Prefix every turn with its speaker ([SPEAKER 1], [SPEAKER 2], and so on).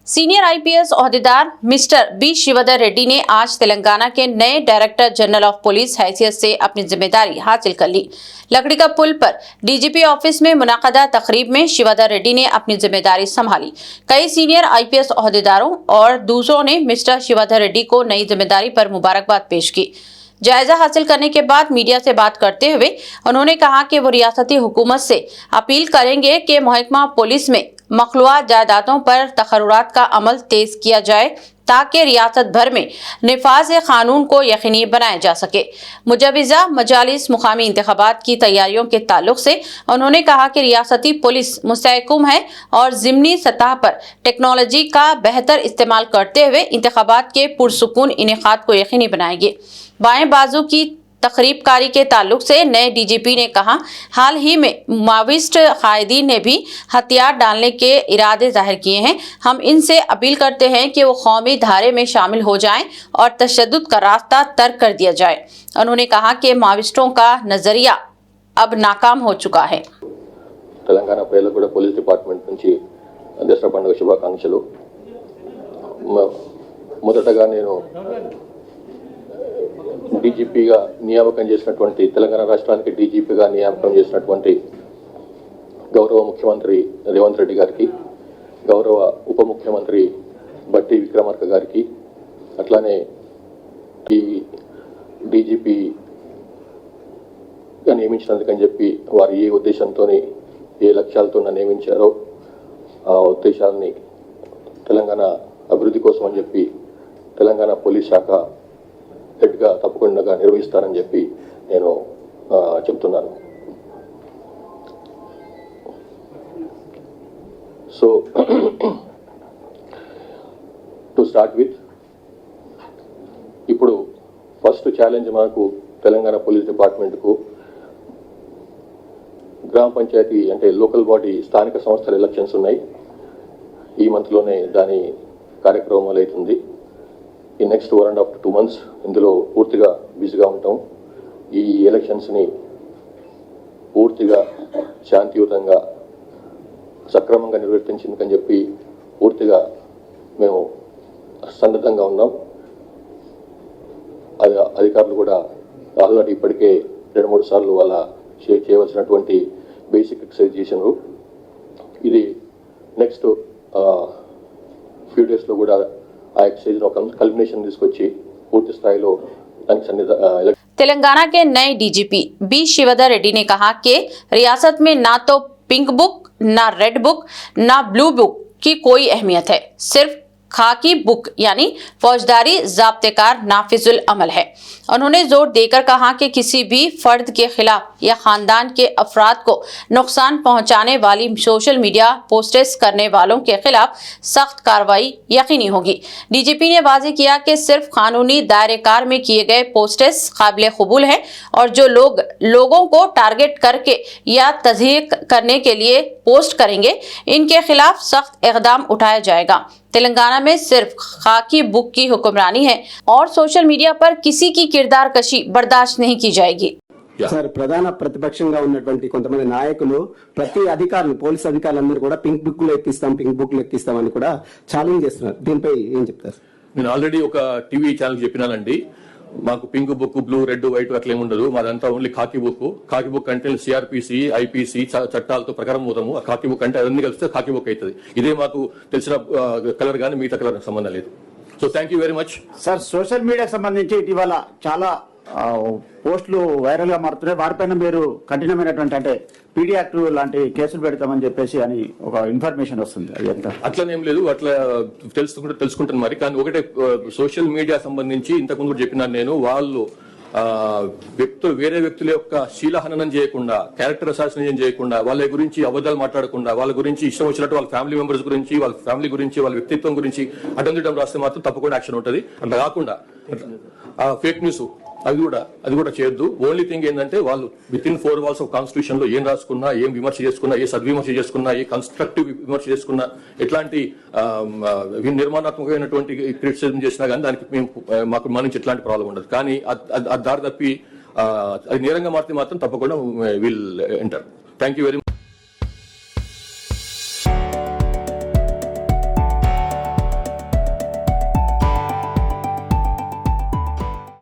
[SPEAKER 1] Senior IPS ओहदेदार mister B Shivdhar Reddy ने आज तेलंगाना के नए डायरेक्टर जनरल ऑफ पुलिस हैसियत से अपनी जिम्मेदारी हासिल कर ली। लकड़ी का पुल पर डीजीपी ऑफिस में मुनाक़दा तकरीब में शिवधर रेड्डी ने अपनी जिम्मेदारी संभाली। कई सीनियर आईपीएस ओहदेदारों और दूसरों ने मिस्टर शिवधर रेड्डी को नई जिम्मेदारी पर मुबारकबाद पेश की। जायजा हासिल करने के बाद मीडिया से बात करते हुए उन्होंने कहा कि वो रियासती हुकूमत से अपील करेंगे कि महकमा पुलिस में मखलूआ जायदादों पर तकर्रुरात का अमल तेज किया जाए ताकि रियासत भर में निफाज कानून को यकीनी बनाया जा सके। मुजवज़ा मजालिस मुकामी इंतखाबात की तैयारियों के ताल्लुक से उन्होंने कहा कि रियासती पुलिस मुस्तहकम है और ज़िमनी सतह पर टेक्नोलॉजी का बेहतर इस्तेमाल करते हुए इंतखाबात के पुरसुकून इनेकाद को यकीनी बनाएगी। बाएं बाजू की तकरीबकारी के ताल्लुक से नए डीजीपी ने कहा, हाल ही में माविस्ट कायदीन ने भी हथियार डालने के इरादे जाहिर किए हैं। हम इनसे अपील करते हैं कि वो कौमी धारे में शामिल हो जाएं और तशद्दुद का रास्ता तर्क कर दिया जाए। उन्होंने कहा कि माविस्टों का नजरिया अब नाकाम हो चुका है।
[SPEAKER 2] తెలంగాణ ప్రజలకు కూడా పోలీస్ డిపార్ట్మెంట్ నుంచి దసరా పండుగ శుభాకాంక్షలు। మొదటగా నేను డీజీపీగా నియామకం చేసినటువంటి తెలంగాణ రాష్ట్రానికి డీజీపీగా నియామకం చేసినటువంటి గౌరవ ముఖ్యమంత్రి రేవంత్ రెడ్డి గారికి, గౌరవ ఉప ముఖ్యమంత్రి బట్టి విక్రమార్క గారికి, అట్లానే ఈ డీజీపీగా నియమించినందుకని చెప్పి వారు ఏ ఉద్దేశంతో ఏ లక్ష్యాలతో నియమించారో ఆ ఉద్దేశాలని తెలంగాణ అభివృద్ధి కోసం అని చెప్పి తెలంగాణ పోలీస్ శాఖ హెడ్గా తప్పకుండా నిర్వహిస్తారని చెప్పి నేను చెప్తున్నాను. సో టు స్టార్ట్ విత్, ఇప్పుడు ఫస్ట్ ఛాలెంజ్ మనకు తెలంగాణ పోలీస్ డిపార్ట్మెంట్కు గ్రామ పంచాయతీ అంటే లోకల్ బాడీ స్థానిక సంస్థల ఎలక్షన్స్ ఉన్నాయి. ఈ మంత్లోనే దాని కార్యక్రమం మొదలవుతుంది. ఈ నెక్స్ట్ 1.5 to 2 months ఇందులో పూర్తిగా బిజీగా ఉంటాం. ఈ ఎలక్షన్స్ని పూర్తిగా శాంతియుతంగా సక్రమంగా నిర్వర్తించిందని చెప్పి పూర్తిగా మేము సన్నద్ధంగా ఉన్నాం. అధికారులు కూడా ఆల్రెడీ ఇప్పటికే 2-3 సార్లు వాళ్ళ చేయవలసినటువంటి బేసిక్ ఎక్సర్సైజ్ చేసినారు. ఇది నెక్స్ట్ ఫ్యూ డేస్లో కూడా आ एक्सरसाइज नो कल्मिनेशन తీసుకొచ్చి పూర్తి స్థాయిలో దానికి సన్నిధ।
[SPEAKER 1] तेलंगाना के नए डीजीपी बी शिवधर रेड्डी ने कहा कि रियासत में ना तो पिंक बुक, ना रेड बुक, ना ब्लू बुक की कोई अहमियत है, सिर्फ खाकी बुक यानी फौजदारी ज़ाब्तेकार नाफिजुल अमल है। उन्होंने जोर देकर कहा कि किसी भी फर्द के खिलाफ या खानदान के अफराद को नुकसान पहुंचाने वाली सोशल मीडिया पोस्ट्स करने वालों के खिलाफ सख्त कार्रवाई यकीनी होगी। डीजीपी ने वाज़ेह किया कि सिर्फ कानूनी दायरेकार में किए गए पोस्ट्स काबिल कबूल हैं और जो लोग लोगों को टारगेट करके या तज़हीक करने के लिए पोस्ट करेंगे इनके खिलाफ सख्त इक़दाम उठाया जाएगा। तेलंगाना में सिर्फ खाकी बुक की हुक्मरानी है और सोशल मीडिया पर किसी की किरदार कशी बर्दाश्त नहीं की जाएगी।
[SPEAKER 3] సార్, ప్రధాన ప్రతిపక్షంగా ఉన్నటువంటి కొంతమంది నాయకులు ప్రతి అధికారులు, పోలీస్ అధికారులందరూ కూడా పింక్ బుక్ లో ఎక్కిస్తామని కూడా ఛాలెంజ్ చేస్తున్నారు. దీనిపై ఏం చెప్తారు?
[SPEAKER 2] నేను ఆల్రెడీ ఒక టీవీ ఛానల్ చెప్పినానండి, మాకు pink book, blue, red, white అట్లా ఏమి ఉండదు. మాదంతా ఓన్లీ ఖాకీ బుక్. ఖాకీ బుక్ అంటే సిఆర్పిసి, ఐపీసీ చట్టాలతో ప్రకారం పోతాము. ఆ ఖాకీ బుక్ అంటే అన్ని కలిస్తే ఖాకీ బుక్ అవుతుంది. ఇదే మాకు తెలిసిన కలర్ కానీ మిగతా కలర్ సంబంధం లేదు. So thank you very much.
[SPEAKER 4] Sir, social మీడియాకి సంబంధించి ఇటీవల చాలా పోస్టులు వైరల్ గా మారుతున్నాయి. వారిపైన మీరు కఠినమైనటువంటి అంటే పీడీ యాక్ట్ లాంటి కేసులు పెడతామని చెప్పేసి అని ఒక ఇన్ఫర్మేషన్ వస్తుంది. అది ఎంత?
[SPEAKER 2] అట్లనేం లేదు, అట్లా తెలుసుకుంటాను మరి. కానీ ఒకటే, సోషల్ మీడియా సంబంధించి ఇంతకుముందు కూడా చెప్పినాను నేను, వాళ్ళు వేరే వ్యక్తుల యొక్క శీలహననం చేయకుండా, క్యారెక్టర్ అసాసినేషన్ చేయకుండా, వాళ్ళ గురించి అబద్ధాలు మాట్లాడకుండా, వాళ్ళ గురించి ఇష్టం వచ్చినట్టు వాళ్ళ ఫ్యామిలీ మెంబర్స్ గురించి, వాళ్ళ ఫ్యామిలీ గురించి, వాళ్ళ వ్యక్తిత్వం గురించి అడ్డం రాస్తే మాత్రం తప్పకుండా యాక్షన్ ఉంటుంది. అట్లా కాకుండా ఫేక్ న్యూస్ అది కూడా చేయొద్దు. ఓన్లీ థింగ్ ఏంటంటే వాళ్ళు with in 4 walls of constitution లో ఏం రాసుకున్నా, ఏం విమర్శ చేసుకున్నా, ఏ సద్విమర్శ చేసుకున్నా, ఏ కన్స్ట్రక్టివ్ విమర్శ చేసుకున్నా, ఎట్లాంటి నిర్మాణాత్మకమైనటువంటి క్రిటిసిజం చేసినా కానీ దానికి మాకు మన నుంచి ఎట్లాంటి ప్రాబ్లం ఉండదు. కానీ అది దారి తప్పి అది నేరంగా మారితే మాత్రం తప్పకుండా will enter. Thank you very much.